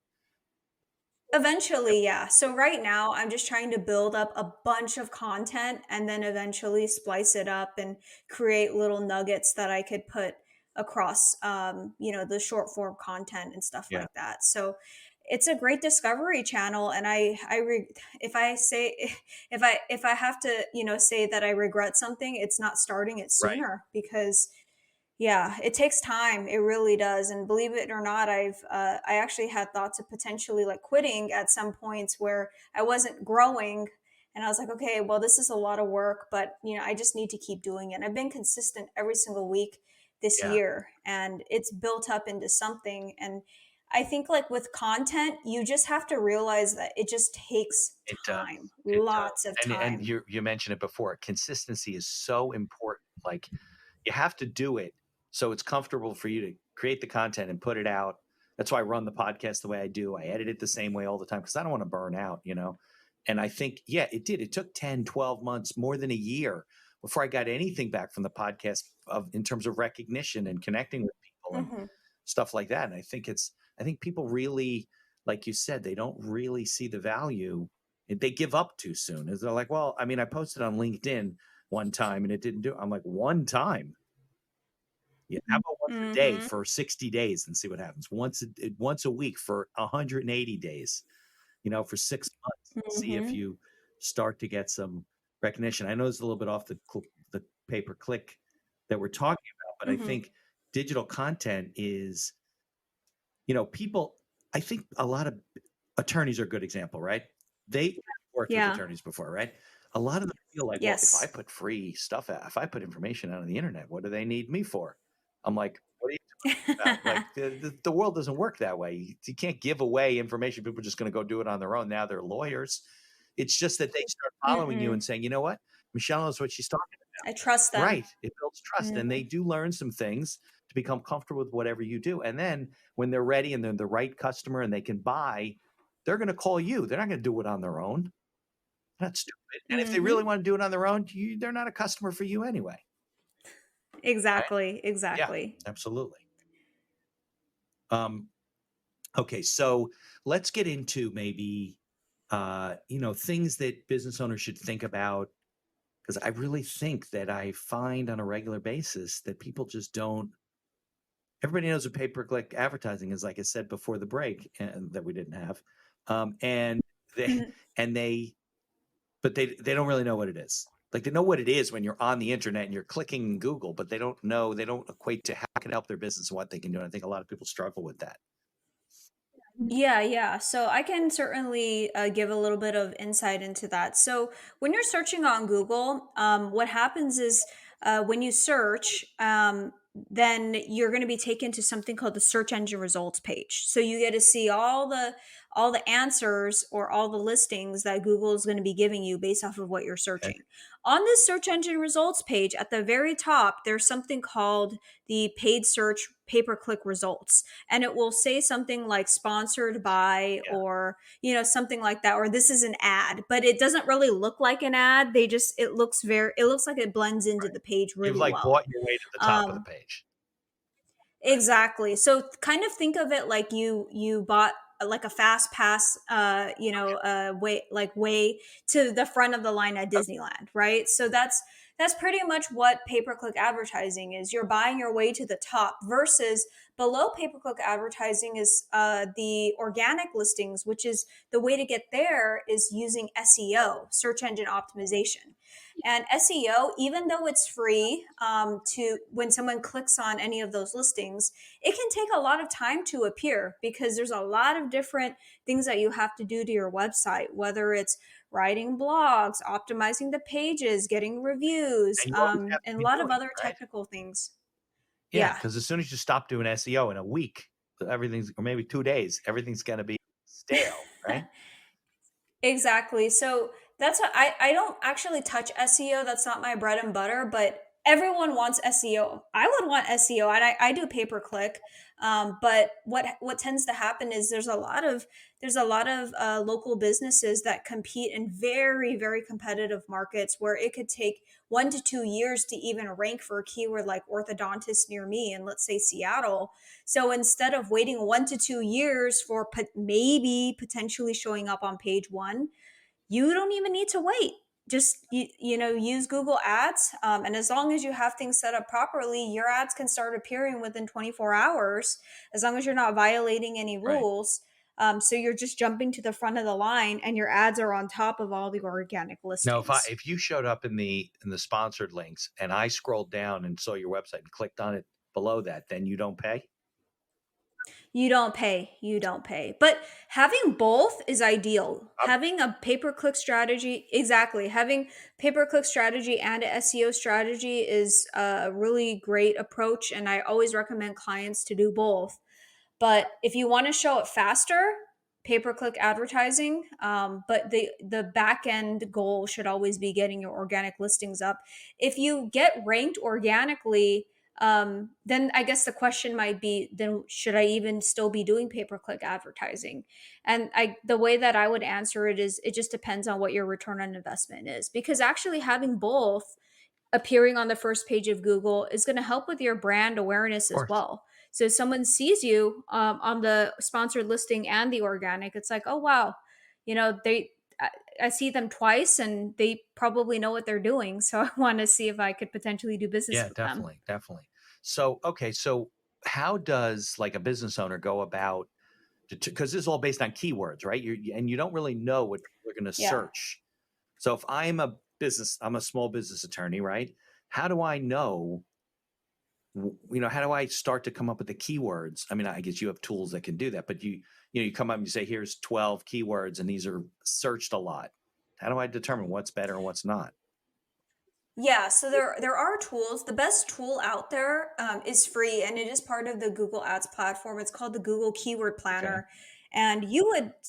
Yep. Eventually, yeah. So right now, I'm just trying to build up a bunch of content and then eventually splice it up and create little nuggets that I could put across, the short form content and stuff Yeah. like that. So it's a great discovery channel, and if I say if I have to, say that I regret something, it's not starting it Right. sooner because yeah, it takes time. It really does. And believe it or not, I actually had thoughts of potentially like quitting at some points where I wasn't growing, and I was like, okay, well, this is a lot of work, but I just need to keep doing it. I've been consistent every single week this Yeah. year, and it's built up into something. And I think like with content, you just have to realize that it just takes It does. time, It does. lots of And time. you mentioned it before. Consistency is so important. Like you have to do it so it's comfortable for you to create the content and put it out. That's why I run the podcast the way I do. I edit it the same way all the time because I don't want to burn out. And I think, yeah, it did. It took 10, 12 months, more than a year before I got anything back from the podcast in terms of recognition and connecting with people and Hmm. stuff like that. And I think people really, like you said, they don't really see the value. They give up too soon. They're like, well, I mean, I posted on LinkedIn one time and it didn't do. I'm like, one time. Yeah, how about once a day Hmm. for 60 days and see what happens? Once a week for 180 days, for 6 months. See if Hmm. you start to get some recognition. I know it's a little bit off the pay per click that we're talking about, but I Hmm. think digital content is, people. I think a lot of attorneys are a good example, right? They worked with Yeah. attorneys before, right? A lot of them feel like, well, if I Yes. put free stuff out, if I put information out on the internet, what do they need me for? I'm like, what are you about? Like the world doesn't work that way. You can't give away information. People are just going to go do it on their own. Now they're lawyers. It's just that they start following you and Mm-mm. saying, you know what? Michelle knows what she's talking I trust about. them. Right. It builds trust. And they Mhm. do learn some things to become comfortable with whatever you do. And then when they're ready and they're the right customer and they can buy, they're going to call you. They're not going to do it on their own. That's stupid. And if they really Mhm. want to do it on their own, they're not a customer for you anyway. right? Exactly. Yeah, Exactly. absolutely. Um, okay, so let's get into maybe things that business owners should think about, because I really think that I find on a regular basis that people just don't. Everybody knows what pay-per-click advertising is, like I said before the break, and that we didn't have, and they and they but they don't really know what it is. Like, they know what it is when you're on the internet and you're clicking Google, but they don't equate to how it can help their business and what they can do. And I think a lot of people struggle with that. Yeah, yeah. So I can certainly give a little bit of insight into that. So when you're searching on Google, what happens is when you search, then you're going to be taken to something called the search engine results page. So you get to see all the answers or all the listings that Google is going to be giving you based off of what you're Okay. searching. On this search engine results page, at the very top, there's something called the paid search pay-per-click results, and it will say something like sponsored by, Yeah. or something like that, or this is an ad, but it doesn't really look like an ad. It looks like it blends into Right. the page You've really like well. bought your way to the top of the um page. Exactly. So kind of think of it like you bought like a fast pass, way to the front of the line at Okay. Disneyland, right? So that's pretty much what pay-per-click advertising is. You're buying your way to the top, versus below pay-per-click advertising is the organic listings, which is the way to get there is using SEO, search engine optimization. And SEO, even though it's free, to when someone clicks on any of those listings, it can take a lot of time to appear because there's a lot of different things that you have to do to your website, whether it's writing blogs, optimizing the pages, getting reviews, And you always have to and a be lot of doing other it, right? technical things. Yeah, Yeah. because as soon as you stop doing SEO in a week, everything's, or maybe 2 days, everything's going to be stale, right? Exactly. So that's what I don't actually touch SEO. That's not my bread and butter, but everyone wants SEO. I would want SEO, and I do pay per click. But what tends to happen is there's a lot of local businesses that compete in very, very competitive markets where it could take 1 to 2 years to even rank for a keyword like orthodontist near me in, let's say, Seattle. So instead of waiting 1 to 2 years for maybe potentially showing up on page one, you don't even need to wait. Just use Google Ads, and as long as you have things set up properly, your ads can start appearing within 24 hours, as long as you're not violating any Right. rules. So you're just jumping to the front of the line, and your ads are on top of all the organic Now, listings. if you showed up in the sponsored links and I scrolled down and saw your website and clicked on it below that, then you don't pay? You don't pay. But having both is ideal. Um, Having a pay-per-click strategy, exactly. Having pay-per-click strategy and a SEO strategy is a really great approach. And I always recommend clients to do both. But if you want to show it faster, pay-per-click advertising. But the back end goal should always be getting your organic listings up. If you get ranked organically, then I guess the question might be, then should I even still be doing pay-per-click advertising? And the way that I would answer it is it just depends on what your return on investment is, because actually having both appearing on the first page of Google is going to help with your brand awareness of as course. well. So if someone sees you on the sponsored listing and the organic, it's like, oh wow, they I see them twice and they probably know what they're doing. So I want to see if I could potentially do business Yeah, with them. definitely, definitely. So, okay, so how does like a business owner go about, because this is all based on keywords, right? And you don't really know what people are going to Yeah. search. So if I'm a small business attorney, right? How do I know, how do I start to come up with the keywords? I mean, I guess you have tools that can do that, but you come up and you say, here's 12 keywords and these are searched a lot. How do I determine what's better and what's not? Yeah, so there are tools. The best tool out there is free, and it is part of the Google Ads platform. It's called the Google Keyword Okay. Planner, and you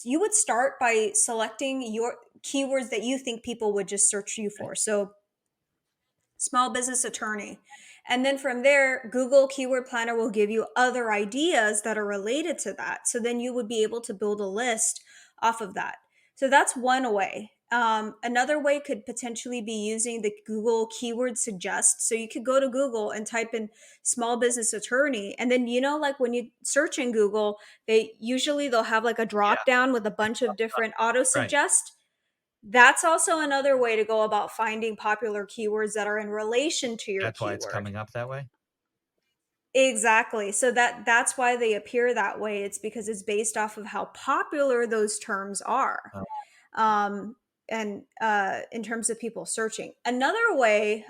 would start by selecting your keywords that you think people would just search you Okay. for. So small business attorney, and then from there, Google Keyword Planner will give you other ideas that are related to that. So then you would be able to build a list off of that. So that's one way. Another way could potentially be using the Google keyword suggest. So you could go to Google and type in small business attorney. And then, like when you search in Google, they'll have like a Yeah. drop down with a bunch of different auto Right. suggest. That's also another way to go about finding popular keywords that are in relation to your That's why it's keyword. coming up that way. Exactly. So that's why they appear that way. It's because it's based off of how popular those terms are. Oh, Um, and in terms of people searching. Another way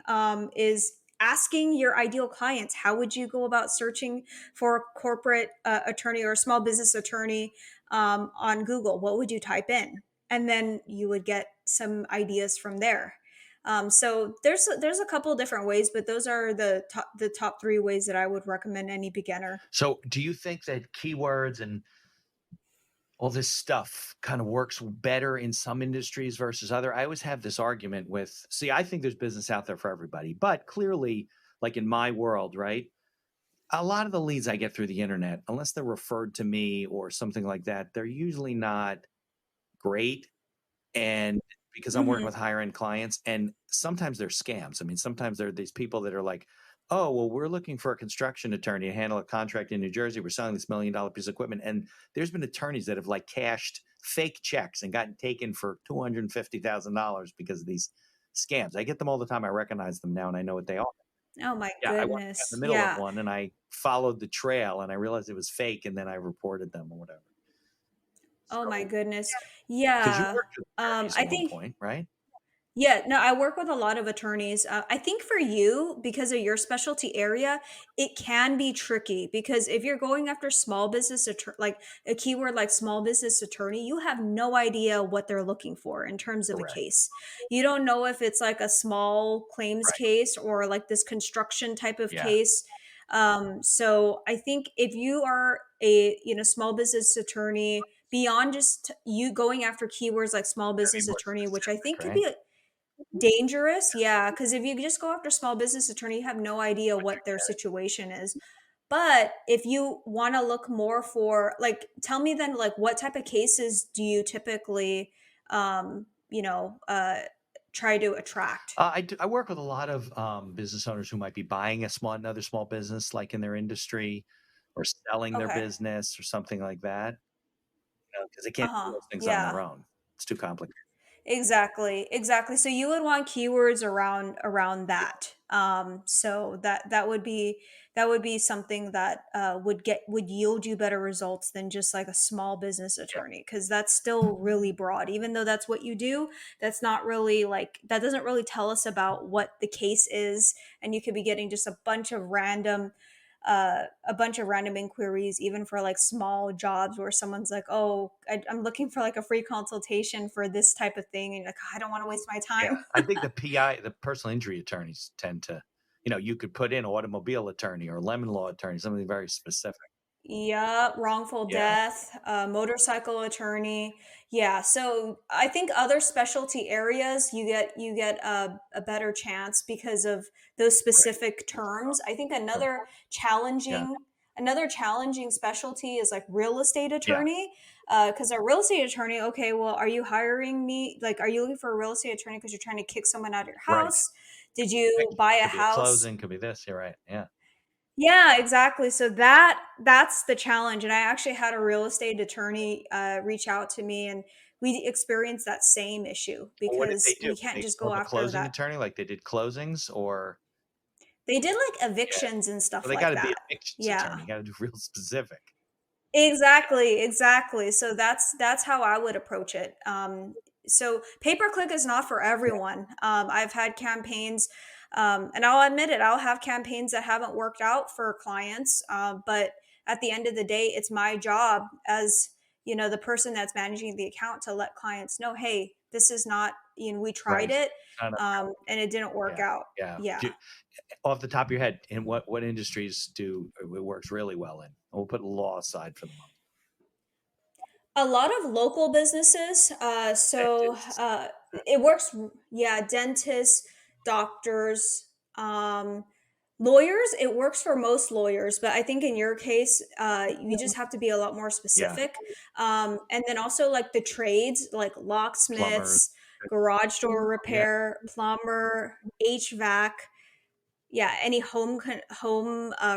is asking your ideal clients, how would you go about searching for a corporate attorney or a small business attorney on Google? What would you type in? And then you would get some ideas from there. So there's a couple different ways, but those are the top three ways that I would recommend any beginner. so do you think that keywords and all this stuff kind of works better in some industries versus other? I always have this argument with, see, I think there's business out there for everybody, but clearly, like in my world, right? A lot of the leads I get through the internet, unless they're referred to me or something like that, they're usually not great. And because I'm working Hmm. with higher end clients, and sometimes they're scams. I mean, sometimes there are these people that are like, oh, well, we're looking for a construction attorney to handle a contract in New Jersey. We're selling this $1 million piece of equipment. And there's been attorneys that have like cashed fake checks and gotten taken for $250,000 because of these scams. I get them all the time. I recognize them now and I know what they are. Oh my Yeah, I wasn't in goodness. the middle of Yeah. one and I followed the trail and I realized it was fake and then I reported them or whatever. Oh my So, goodness. because you Yeah. worked with attorneys I at one think, point, right? yeah, no, I work with a lot of attorneys. I think for you, because of your specialty area, it can be tricky because if you're going after small business, like a keyword like small business attorney, you have no idea what they're looking for in terms of a Correct. case. You don't know if it's like a small claims Right. case or like this construction type of Yeah. case. So I think if you are a small business attorney, beyond just you going after keywords like small Gotta be business more attorney, which I specific, think could right? be dangerous, yeah, because if you just go after small business attorney, you have no idea What what you're their getting. situation is. But if you want to look more for like, tell me then, like, what type of cases do you typically, um, you know, uh, try to attract? I work with a lot of business owners who might be buying another small business, like in their industry, or selling their Okay. business or something like that. Because they Uh can't do huh. those things on Yeah. their own. It's too complicated. Exactly, exactly. So you would want keywords around that. So that would be something that would yield you better results than just like a small business Yeah. attorney, because that's still really broad. Even though that's what you do, that's not really like that doesn't really tell us about what the case is, and you could be getting just a bunch of random inquiries, even for like small jobs where someone's like, "Oh, I'm looking for like a free consultation for this type of thing," and you're like, "I don't want to waste my Yeah. time." I think the PI, the personal injury attorneys tend to, you could put in automobile attorney or lemon law attorney, something very specific. Yeah, wrongful Yeah. death, motorcycle attorney. Yeah, so I think other specialty areas you get a better chance because of those Right. specific terms. I think Sure. Yeah. another challenging specialty is like real estate Yeah. attorney. Because a real estate attorney, okay, well, are you hiring me? Like, are you looking for a real estate attorney because you're trying to kick someone out of your Right. house? Did you buy a Could be a house? closing, could be this. You're right. Yeah. Yeah, exactly. So that's the challenge. And I actually had a real estate attorney reach out to me, and we experienced that same issue Well, what did they because do? we can't They just more go of a after closing that. attorney, like they did closings, or They did like yeah. evictions and So stuff they got like to be that. evictions Yeah. attorney. You got to do real specific. Exactly, exactly. So that's how I would approach it. So pay per click is not for Yeah. everyone. I've had campaigns, and I'll admit it. I'll have campaigns that haven't worked out for clients, but at the end of the day, it's my job as the person that's managing the account to let clients know, hey, this is not. We tried Right. it, Kind of. and it didn't work Yeah. out. Yeah. Yeah. Off the top of your head, in what industries do it works really well in? We'll put law aside for the moment. A lot of local businesses. So Dentists. it works. Yeah, dentists, doctors, lawyers. It works for most lawyers, but I think in your case, you just have to be a lot more Yeah. specific. And then also like the trades, like Plumbers. locksmiths. garage door Yeah, repair, plumber, HVAC, yeah, any home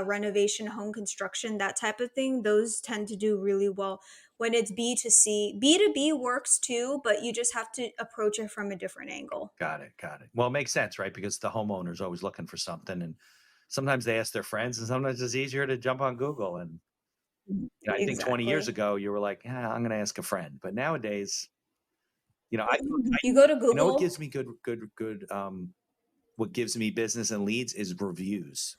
renovation, home construction, that type of thing, those tend to do really well. When it's B2C, B2B works too, but you just have to approach it from a different angle. got it, got it. Well, it makes sense, right? Because the homeowner's always looking for something, and sometimes they ask their friends, and sometimes it's easier to jump on Google. And I think 20 years Exactly. ago, you were like, "Yeah, I'm gonna ask a friend." But nowadays, I You go to you know what Google. gives me good, what gives me business and leads is reviews.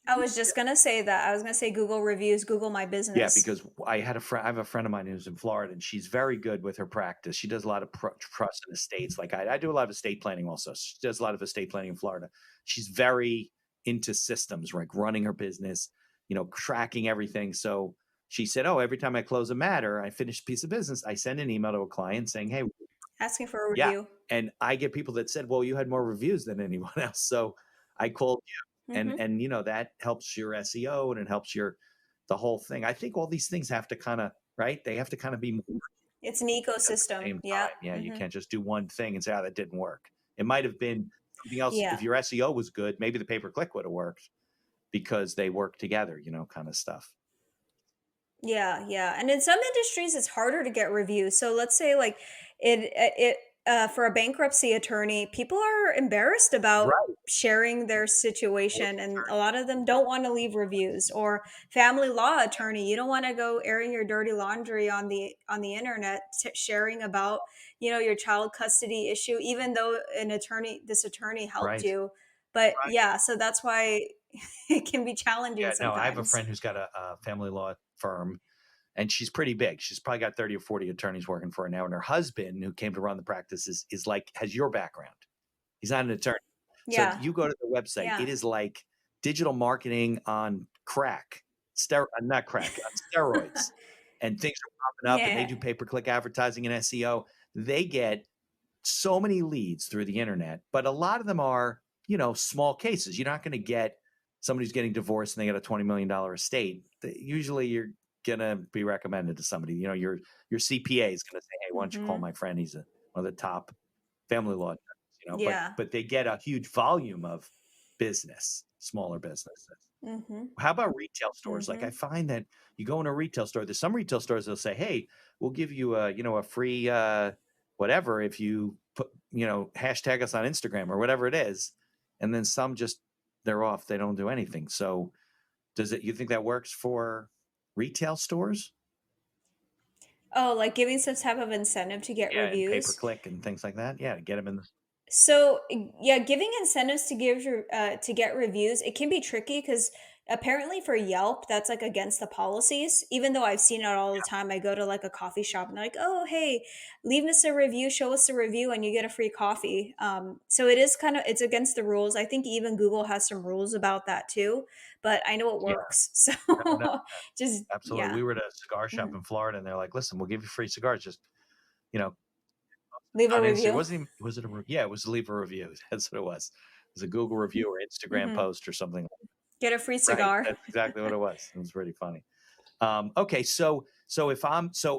I was just gonna say that. I was gonna say Google reviews, Google My Yeah, Business. because I have a friend of mine who's in Florida, and she's very good with her practice. She does a lot of trust in estates. Like I do a lot of estate planning also. She does a lot of estate planning in Florida. She's very into systems, like running her business, tracking everything. So she said, "Oh, every time I close a matter, I finish a piece of business, I send an email to a client saying, 'Hey, Asking for a yeah.'" review. And I get people that said, "Well, you had more reviews than anyone else." So I called you, and Hmm. that helps your SEO, and it helps your the whole thing. I think all these things have to kind of, right? They have to kind of be more It's an at the ecosystem. same Yeah. time. Yeah, you Hmm. can't just do one thing and say, "Oh, that didn't work." It might have been something else. If Yeah. your SEO was good, maybe the pay per click would have worked because they work together, kind of stuff. Yeah, yeah. And in some industries it's harder to get reviews. So let's say like it for a bankruptcy attorney, people are embarrassed about Right. sharing their situation and a lot of them don't want to leave reviews. Or family law attorney, you don't want to go airing your dirty laundry on the internet sharing about, your child custody issue even though this attorney helped Right. you. But yeah, so that's why it can be challenging Yeah. No, I have a sometimes. friend who's got a family law firm, and she's pretty big. She's probably got 30 or 40 attorneys working for her now. And her husband, who came to run the practice, is like, has your background. He's not an attorney. So Yeah. you go to the website, it Yeah. is like digital marketing on crack, not crack, on steroids. And things are popping up, and they Yeah. do pay per click advertising and SEO. They get so many leads through the internet, but a lot of them are, small cases. You're not going to get somebody who's getting divorced and they got a $20 million estate. Usually you're going to be recommended to somebody. Your CPA is going to say, "Hey, why don't you call Mhm. my friend? He's one of the top family law attorneys," but Yeah. they get a huge volume of business, smaller businesses. Mhm. How about retail stores? Like I Mhm. find that you go in a retail store, there's some retail stores they'll say, "Hey, we'll give you a free whatever if you put, hashtag us on Instagram," or whatever it is. And then some just they're off, they don't do anything. So you think that works for retail stores? Oh, like giving some type of incentive to get Yeah, and pay per reviews? click and things like that. Yeah, to get them in the So, yeah, giving incentives to get reviews, it can be tricky because apparently for Yelp, that's like against the policies. Even though I've seen it all the time, I go to like a coffee shop and they're like, "Oh, hey, leave us a review, show us a review, and you get a free coffee." So it is it's against the rules. I think even Google has some rules about that too, but I know it yeah, works. So no, no, just absolutely. yeah, We were at a cigar shop Mhm. in Florida, and they're like, "Listen, we'll give you free cigars. Just you know, Leave a on Instagram." It review. wasn't even, was it yeah, it was leave a review. That's what it was. It was a Google review or Instagram Hmm. post or something. Get a free Right. cigar. That's exactly what it was. It was pretty funny. Okay, so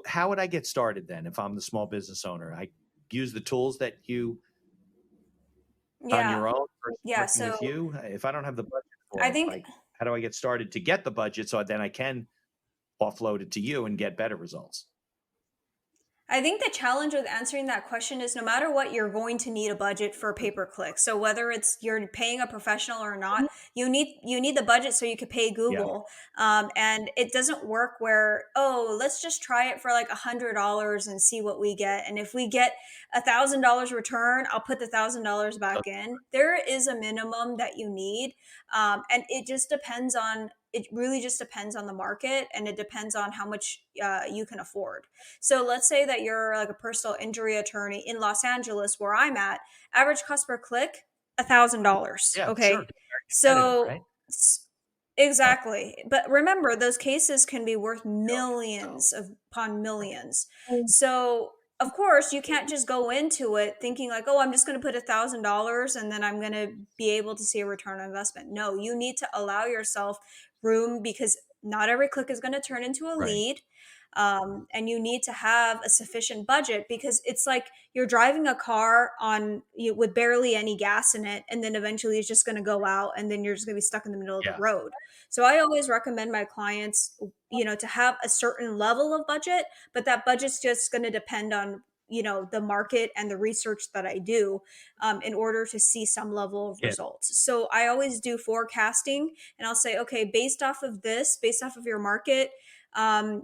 how would I get started then if I'm the small business owner? I use the tools that you on Yeah. your own versus Yeah. working So with you. If I don't have the budget for I it, think like how do I get started to get the budget so then I can offload it to you and get better results? I think the challenge with answering that question is no matter what, you're going to need a budget for pay per click. So whether it's you're paying a professional or not, you need the budget so you could pay Yeah. Google. And it doesn't work where, oh, let's just try it for like $100 and see what we get. And if we get $1,000 return, I'll put the $1,000 So, back in. There is a minimum that you need, and it really just depends on the market and it depends on how much you can afford. So let's say that you're like a personal injury attorney in Los Angeles, where I'm at. Average cost per click, $1,000. yeah, sure. Okay, Competitive, so right? Yeah. exactly. But remember, those cases can be worth millions upon millions. So of course, you can't just go into it thinking like, "Oh, I'm just going to put $1,000 and then I'm going to be able to see a return on investment." No, you need to allow yourself room because not every click is going to turn into a Right. lead. And you need to have a sufficient budget, because it's like you're driving a car with barely any gas in it, and then eventually it's just going to go out, and then you're just going to be stuck in the middle of the Yeah. road. So I always recommend my clients, to have a certain level of budget, but that budget's just going to depend on the market and the research that I do, in order to see some level of Yeah. results. So I always do forecasting, and I'll say, okay, based off of your market,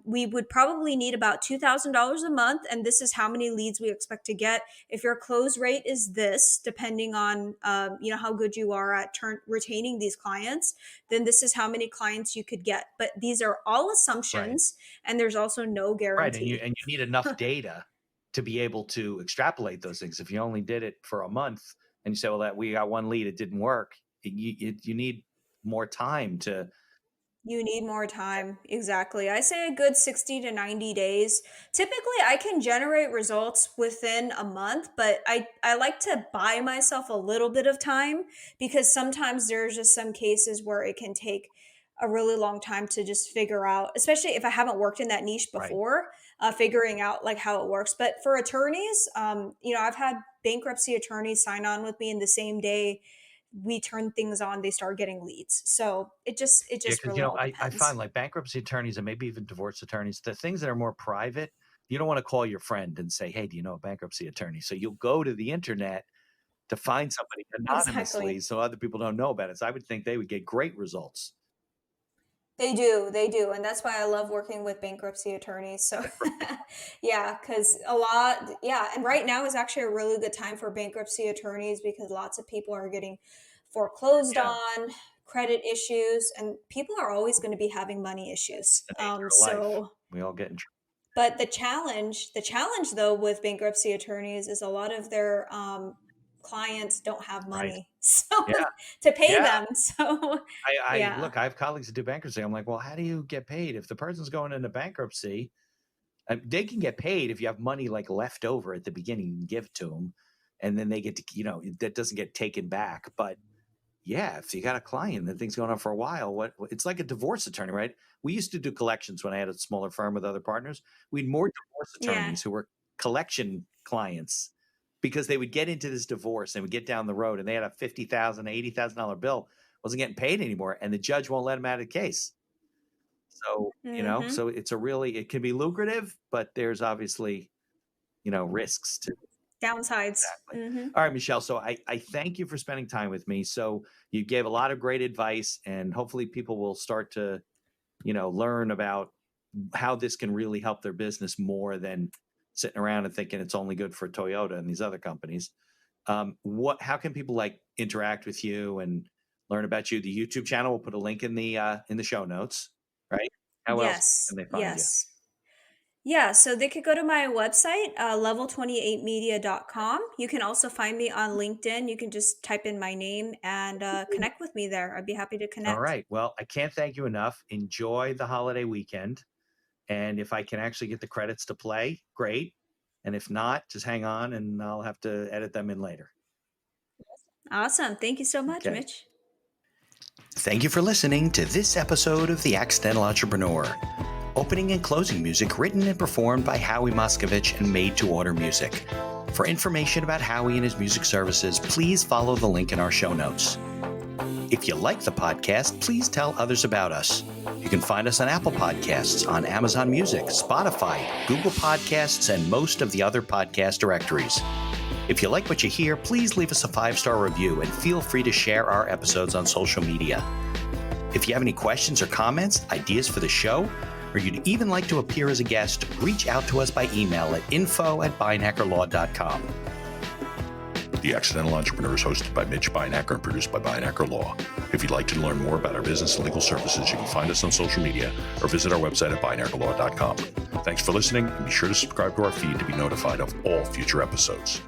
we would probably need about $2,000 a month, and this is how many leads we expect to get. If your close rate is this, depending on how good you are at retaining these clients, then this is how many clients you could get. But these are all Right. assumptions, and there's also no Right. And you guarantee. need enough data to be able to extrapolate those things. If you only did it for a month and you say, well, that we got one lead, it didn't work. You need more time to. You need more time. Exactly. I say a good 60 to 90 days. Typically, I can generate results within a month, but I like to buy myself a little bit of time, because sometimes there's just some cases where it can take a really long time to just figure out, especially if I haven't worked in that niche Right. before, figuring out like how it works. But for attorneys, I've had bankruptcy attorneys sign on with me in the same day we turn things on, they start getting leads. So it just Yeah, because really all I find depends. like bankruptcy attorneys and maybe even divorce attorneys, the things that are more private, you don't want to call your friend and say, hey, do you know a bankruptcy attorney? So you'll go to the internet to find somebody anonymously Exactly. so other people don't know about it. So I would think they would get great results. They do. And that's why I love working with bankruptcy attorneys. So yeah, because yeah. And right now is actually a really good time for bankruptcy attorneys, because lots of people are getting foreclosed Yeah, on, credit issues, and people are always going to be having money issues. the nature of life. So We all get in trouble. But the challenge though with bankruptcy attorneys is a lot of their clients don't have Right. money, so Yeah. to pay Yeah. them. So I yeah, look, I have colleagues that do bankruptcy. I'm like, well, how do you get paid? If the person's going into bankruptcy, they can get paid if you have money like left over at the beginning, you can give it to them. And then they get to, that doesn't get taken back. But yeah, if you got a client that thing's going on for a while, it's like a divorce attorney, right? We used to do collections when I had a smaller firm with other partners. We had more divorce yeah. attorneys who were collection clients because they would get into this divorce and would get down the road and they had a $50,000, $80,000 bill, wasn't getting paid anymore, and the judge won't let them out of the case. So, Hmm. so it can be lucrative, but there's obviously, risks to. Downsides. Exactly. Hmm. All right, Michelle. So I thank you for spending time with me. So you gave a lot of great advice, and hopefully people will start to, learn about how this can really help their business more than sitting around and thinking it's only good for Toyota and these other companies. How can people like interact with you and learn about you? The YouTube channel, we'll put a link in the show notes, right? How else can Yes, they find you? yes. Yeah, so they could go to my website, level28media.com. You can also find me on LinkedIn. You can just type in my name and connect with me there. I'd be happy to All connect. right. Well, I can't thank you enough. Enjoy the holiday weekend. And if I can actually get the credits to play, great. And if not, just hang on and I'll have to edit them in later. Awesome. Thank you so much, Okay. Mitch. Thank you for listening to this episode of The Accidental Entrepreneur. Opening and closing music written and performed by Howie Moskovich and made to order music. For information about Howie and his music services, please follow the link in our show notes. If you like the podcast, please tell others about us. You can find us on Apple Podcasts, on Amazon Music, Spotify, Google Podcasts, and most of the other podcast directories. If you like what you hear, please leave us a 5-star review and feel free to share our episodes on social media. If you have any questions or comments, ideas for the show, or you'd even like to appear as a guest, reach out to us by email at info@beinackerlaw.com. The Accidental Entrepreneur is hosted by Mitch Beinacker and produced by Beinacker Law. If you'd like to learn more about our business and legal services, you can find us on social media or visit our website at beinackerlaw.com. Thanks for listening, and be sure to subscribe to our feed to be notified of all future episodes.